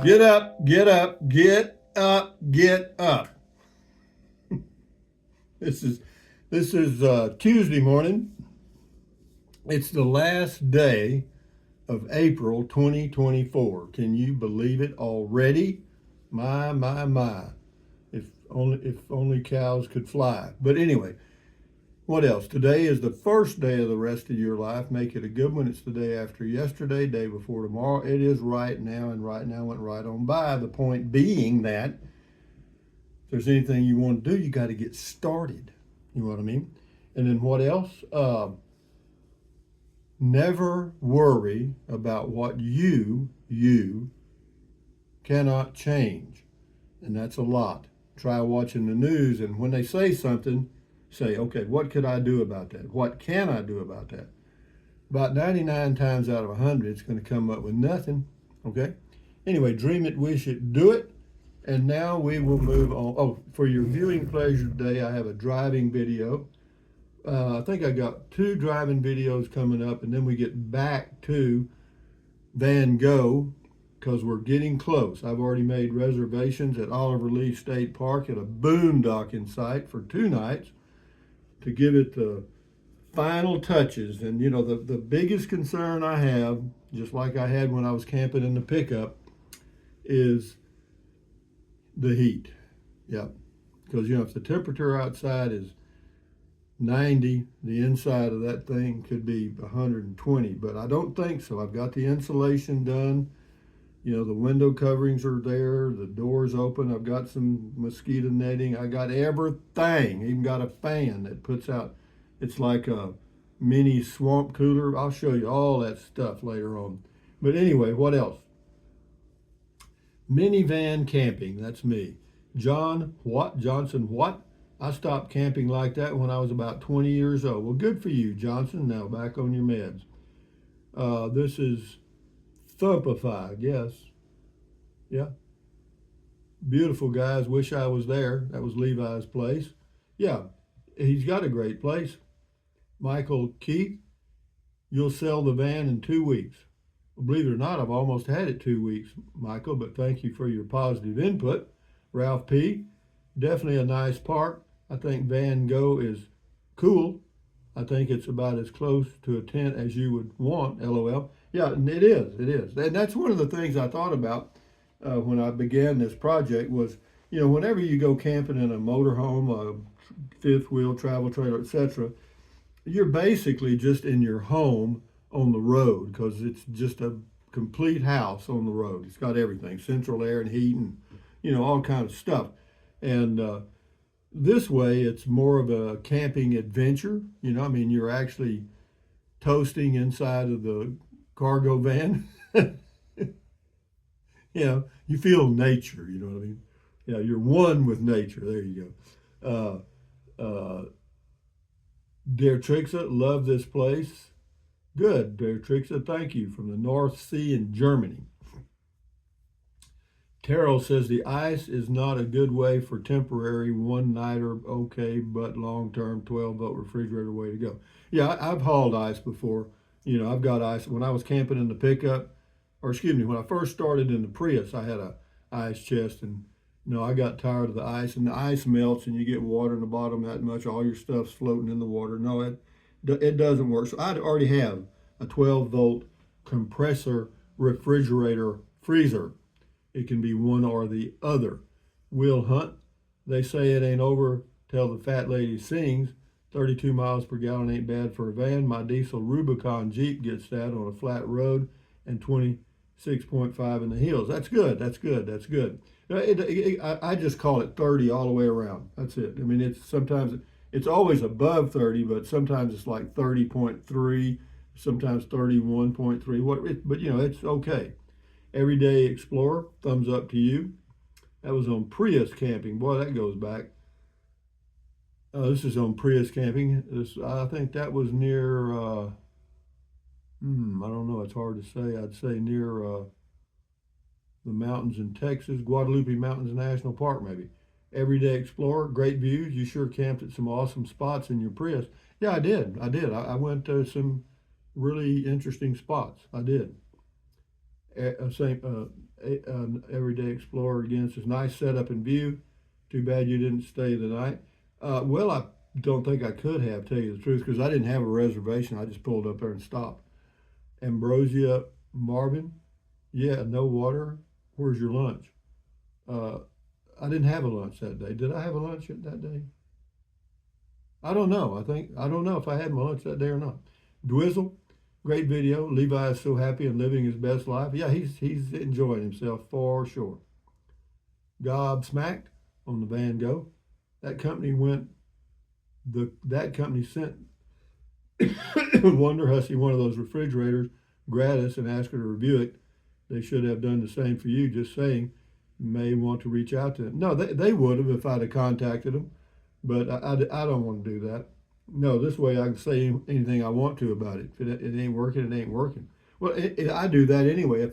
Get up, get up, get up, get up. This is Tuesday morning. It's the last day of April 2024. Can you believe it already? My. If only cows could fly. But anyway, what else? Today is the first day of the rest of your life. Make it a good one. It's the day after yesterday, day before tomorrow. It is right now, and right now went right on by. The point being that if there's anything you want to do, you got to get started. You know what I mean? And then what else? Never worry about what you cannot change. And that's a lot. Try watching the news, and when they say something, say, okay, what could I do about that? What can I do about that? About 99 times out of 100, it's going to come up with nothing. Okay? Anyway, dream it, wish it, do it. And now we will move on. Oh, for your viewing pleasure today, I have a driving video. I think I got 2 driving videos coming up, and then we get back to Van Gogh because we're getting close. I've already made reservations at Oliver Lee State Park at a boondocking site for 2 nights to give it the final touches. And you know, the biggest concern I have, just like I had when I was camping in the pickup, is the heat. Yeah, because you know, if the temperature outside is 90, the inside of that thing could be 120, but I don't think so. I've got the insulation done. You know, the window coverings are there, the doors open. I've got some mosquito netting. I got everything. Even got a fan that puts out, it's like a mini swamp cooler. I'll show you all that stuff later on. But anyway, what else? Minivan camping, that's me. John Johnson, what? I stopped camping like that when I was about 20 years old. Well, good for you, Johnson. Now back on your meds. This is Thumpified, yes. Yeah. Beautiful guys. Wish I was there. That was Levi's place. Yeah, he's got a great place. Michael Keith, you'll sell the van in 2 weeks. Well, believe it or not, I've almost had it 2 weeks, Michael, but thank you for your positive input. Ralph P., definitely a nice park. I think Van Gogh is cool. I think it's about as close to a tent as you would want, LOL. Yeah, and it is. And that's one of the things I thought about when I began this project was, you know, whenever you go camping in a motorhome, a fifth wheel travel trailer, etc., you're basically just in your home on the road because it's just a complete house on the road. It's got everything, central air and heat and, you know, all kinds of stuff. And this way, it's more of a camping adventure. You know, I mean, you're actually toasting inside of the cargo van. You know, you feel nature, you know what I mean? Yeah, you're one with nature. There you go. Dear Trixa, love this place. Good, dear Trixa, thank you. From the North Sea in Germany. Terrell says the ice is not a good way for temporary one-nighter, okay, but long-term 12-volt refrigerator way to go. Yeah, I've hauled ice before. You know, I've got ice. When I was camping in the pickup, or excuse me, when I first started in the Prius, I had a ice chest, and you know, I got tired of the ice, and the ice melts, and you get water in the bottom that much, all your stuff's floating in the water. No, it doesn't work. So I already have a 12-volt compressor refrigerator freezer. It can be one or the other. Will Hunt, they say it ain't over till the fat lady sings. 32 miles per gallon ain't bad for a van. My diesel Rubicon Jeep gets that on a flat road, and 26.5 in the hills. That's good. I just call it 30 all the way around. That's it. I mean, it's always above 30, but sometimes it's like 30.3, sometimes 31.3. But you know, it's okay. Everyday Explorer, thumbs up to you. That was on Prius camping. Boy, that goes back. This is on Prius camping. I think that was near, I don't know, it's hard to say. I'd say near the mountains in Texas, Guadalupe Mountains National Park, maybe. Everyday Explorer, great views. You sure camped at some awesome spots in your Prius. Yeah, I did. I went to some really interesting spots. I did. Everyday Explorer again. It's a nice setup and view. Too bad you didn't stay the night. Well, I don't think I could have, tell you the truth, because I didn't have a reservation. I just pulled up there and stopped. Ambrosia Marvin, yeah, no water. Where's your lunch? Uh, I didn't have a lunch that day. Did I have a lunch that day? I don't know. I don't know if I had my lunch that day or not. Dwizzle, great video. Levi is so happy and living his best life. Yeah, he's enjoying himself for sure. Gobsmacked on the Van Gogh. That company went. That company sent Wonder Hussy one of those refrigerators gratis and asked her to review it. They should have done the same for you. Just saying. May want to reach out to them. No, they would have if I'd have contacted them, but I don't want to do that. No, this way I can say anything I want to about it. If it ain't working, it ain't working. Well, I do that anyway.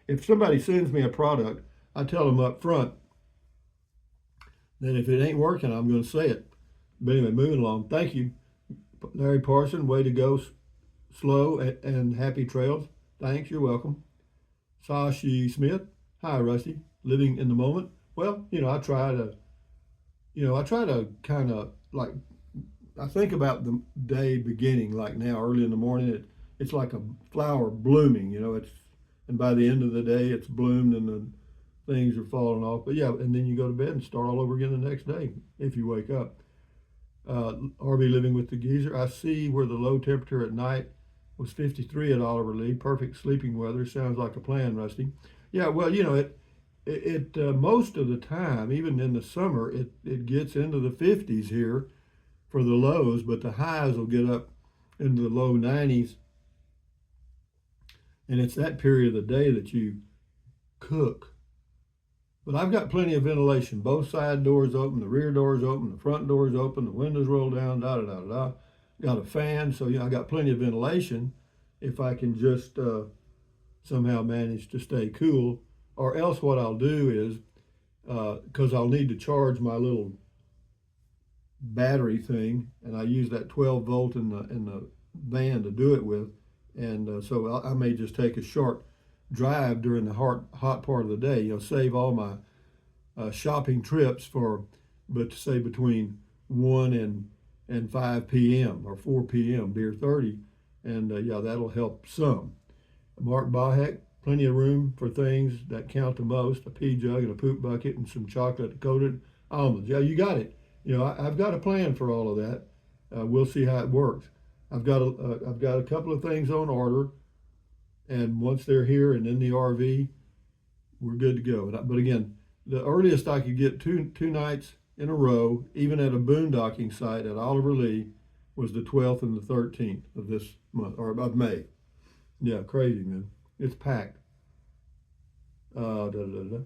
If somebody sends me a product, I tell them up front that if it ain't working, I'm going to say it. But anyway, moving along. Thank you, Larry Parson. Way to go, slow and happy trails. Thanks. You're welcome. Sashi Smith. Hi, Rusty. Living in the moment. Well, I try to kind of like, I think about the day beginning, like now, early in the morning. It's like a flower blooming, and by the end of the day, it's bloomed and the things are falling off. But yeah, and then you go to bed and start all over again the next day if you wake up. RV Living with the Geezer. I see where the low temperature at night was 53 at Oliver Lee. Perfect sleeping weather. Sounds like a plan, Rusty. Yeah, well, it most of the time, even in the summer, it gets into the 50s here for the lows, but the highs will get up into the low 90s. And it's that period of the day that you cook. But I've got plenty of ventilation. Both side doors open, the rear doors open, the front doors open, the windows roll down, da da da da. Got a fan, so I got plenty of ventilation if I can just somehow manage to stay cool. Or else what I'll do is, because I'll need to charge my little battery thing, and I use that 12 volt in the van to do it with, and so I may just take a short drive during the hot part of the day. Save all my shopping trips but say between 1 and 5 p.m. or 4 p.m. beer 30, and yeah, that'll help some. Mark Bahek. Plenty of room for things that count the most, a pee jug and a poop bucket and some chocolate coated almonds. Yeah, you got it. I've got a plan for all of that. We'll see how it works. I've got a couple of things on order, and once they're here and in the RV, we're good to go. But again, the earliest I could get two nights in a row, even at a boondocking site at Oliver Lee, was the 12th and the 13th of this month, or of May. Yeah, crazy, man. It's packed. Roseanne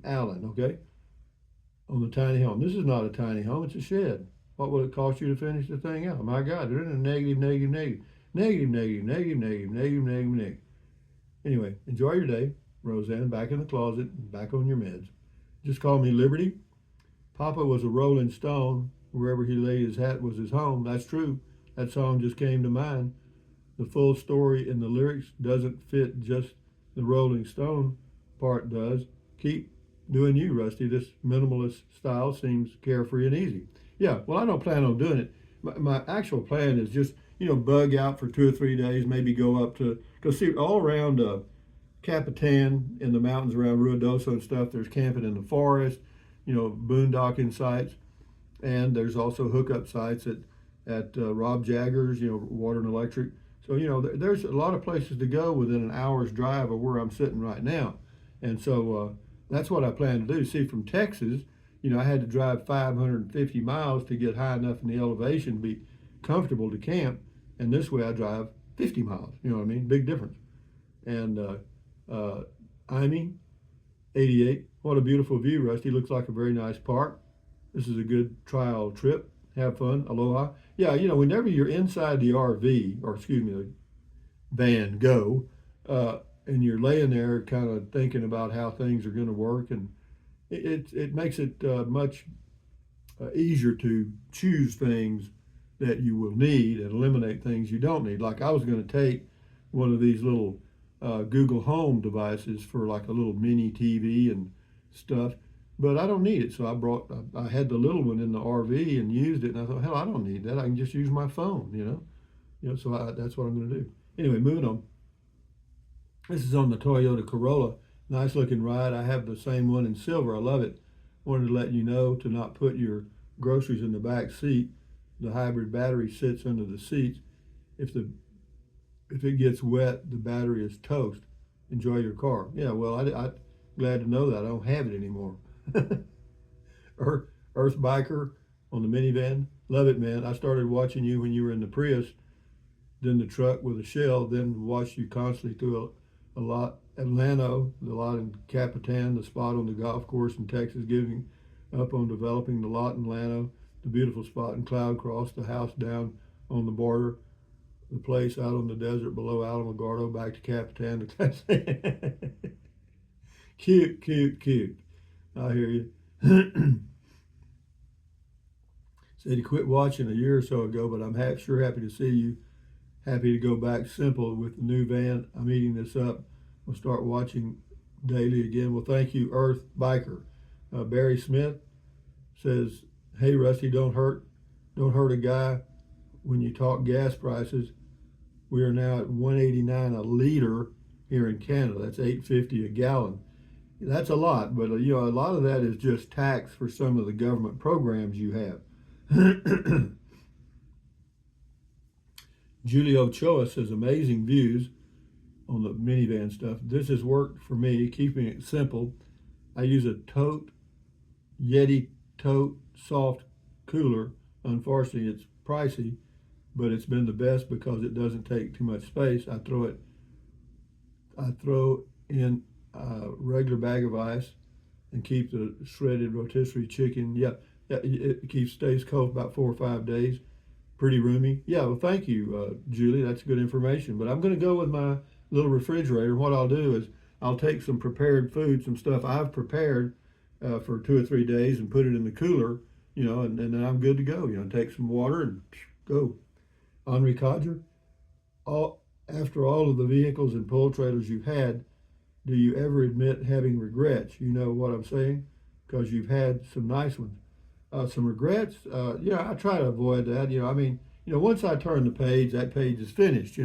Allen, okay? On the tiny home. This is not a tiny home, it's a shed. What will it cost you to finish the thing out? My God, they're in a negative, negative, negative. Negative, negative, negative, negative, negative, negative, negative. Anyway, enjoy your day. Roseanne, back in the closet, back on your meds. Just call me Liberty. Papa was a Rolling Stone. Wherever he laid his hat was his home. That's true. That song just came to mind. The full story in the lyrics doesn't fit, just the Rolling Stone part does. Keep doing you, Rusty. This minimalist style seems carefree and easy. Yeah, well, I don't plan on doing it. My actual plan is just, bug out for 2 or 3 days, maybe go up to, because see, all around Capitan in the mountains around Ruidoso and stuff, there's camping in the forest, boondocking sites, and there's also hookup sites at Rob Jagger's, water and electric. So, there's a lot of places to go within an hour's drive of where I'm sitting right now. And so that's what I plan to do. See, from Texas, I had to drive 550 miles to get high enough in the elevation to be comfortable to camp. And this way I drive 50 miles. You know what I mean? Big difference. And Imee, 88. What a beautiful view, Rusty. Looks like a very nice park. This is a good trial trip. Have fun. Aloha. Yeah, whenever you're inside the RV, or excuse me, the Van Gogh, and you're laying there kind of thinking about how things are going to work, and it makes it much easier to choose things that you will need and eliminate things you don't need. Like I was going to take one of these little Google Home devices for like a little mini TV and stuff. But I don't need it, so I had the little one in the RV and used it, and I thought, hell, I don't need that. I can just use my phone, So that's what I'm going to do. Anyway, moving on. This is on the Toyota Corolla. Nice looking ride. I have the same one in silver. I love it. Wanted to let you know to not put your groceries in the back seat. The hybrid battery sits under the seats. If it gets wet, the battery is toast. Enjoy your car. Yeah, well, I glad to know that. I don't have it anymore. Earth Biker on the minivan. Love it, man. I started watching you when you were in the Prius, then the truck with a shell, then watched you constantly through a lot. Atlanta, the lot in Capitan, the spot on the golf course in Texas, giving up on developing the lot in Atlanta, the beautiful spot in Cloud Cross, the house down on the border, the place out on the desert below Alamogordo, back to Capitan. Cute, cute, cute. I hear you. Said he quit watching a year or so ago, but I'm sure happy to see you. Happy to go back simple with the new van. I'm eating this up. We'll start watching daily again. Well, thank you, Earth Biker. Barry Smith says, "Hey, Rusty, don't hurt a guy when you talk gas prices. We are now at $1.89 a liter here in Canada. That's $8.50 a gallon. That's a lot, but a lot of that is just tax for some of the government programs you have." Julie Ochoa says, "Amazing views on the minivan stuff. This has worked for me, keeping it simple. I use a Yeti tote soft cooler. Unfortunately, it's pricey, but it's been the best because it doesn't take too much space. I throw in a regular bag of ice and keep the shredded rotisserie chicken. Yeah, it stays cold about 4 or 5 days. Pretty roomy." Yeah, well, thank you, Julie. That's good information. But I'm going to go with my little refrigerator. What I'll do is I'll take some prepared food, some stuff I've prepared for 2 or 3 days, and put it in the cooler, and then I'm good to go. Take some water and go. Henri Codger, after all of the vehicles and pull trailers you've had, do you ever admit having regrets? You know what I'm saying? Because you've had some nice ones. Some regrets, I try to avoid that. Once I turn the page, that page is finished,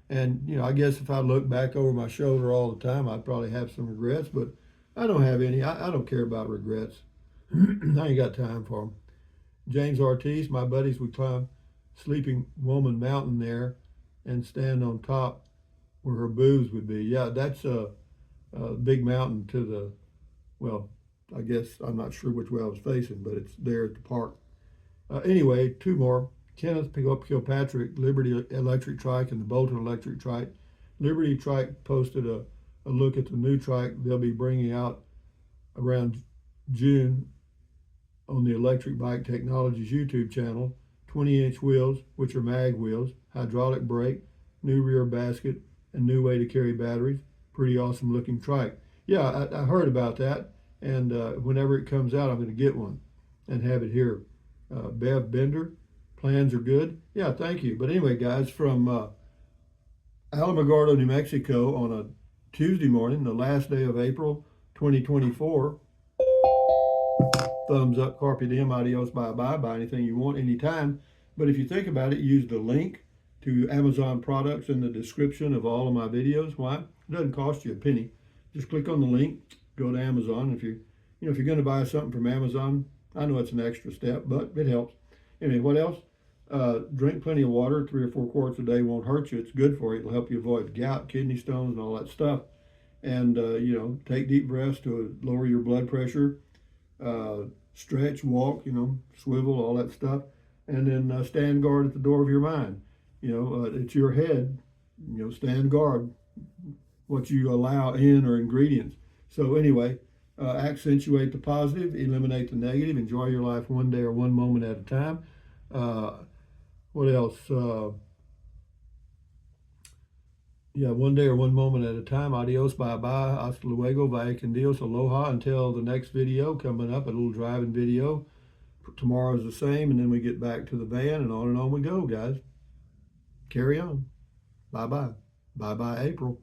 And, I guess if I look back over my shoulder all the time, I'd probably have some regrets, but I don't have any. I don't care about regrets. I ain't got time for them. James Ortiz, my buddies would climb Sleeping Woman Mountain there and stand on top where her booths would be. Yeah, that's a big mountain to the, well, I guess I'm not sure which way I was facing, but it's there at the park. Anyway, 2 more. Kenneth Kilpatrick, Liberty Electric Trike and the Bolton Electric Trike. Liberty Trike posted a look at the new trike they'll be bringing out around June on the Electric Bike Technologies YouTube channel. 20-inch wheels, which are mag wheels, hydraulic brake, new rear basket, and new way to carry batteries. Pretty awesome looking trike. Yeah, I heard about that, and whenever it comes out, I'm going to get one and have it here. Bev Bender, plans are good. Yeah, thank you. But anyway, guys, from Alamogordo, New Mexico, on a Tuesday morning, the last day of April 2024. Thumbs up, carpe diem, adios, bye-bye. Buy anything you want, anytime. But if you think about it, use the link to Amazon products in the description of all of my videos. Why? It doesn't cost you a penny. Just click on the link, go to Amazon. If you're going to buy something from Amazon, I know it's an extra step, but it helps. Anyway, what else? Drink plenty of water. 3 or 4 quarts a day won't hurt you. It's good for you. It'll help you avoid gout, kidney stones, and all that stuff. And, take deep breaths to lower your blood pressure. Stretch, walk, swivel, all that stuff. And then stand guard at the door of your mind. It's your head. Stand guard. What you allow in or ingredients. So anyway, accentuate the positive, eliminate the negative, enjoy your life one day or one moment at a time. What else? One day or one moment at a time. Adios, bye-bye, hasta luego, vaya con Dios, aloha. Until the next video coming up, a little driving video. Tomorrow's the same, and then we get back to the van, and on we go, guys. Carry on. Bye-bye. Bye bye, April.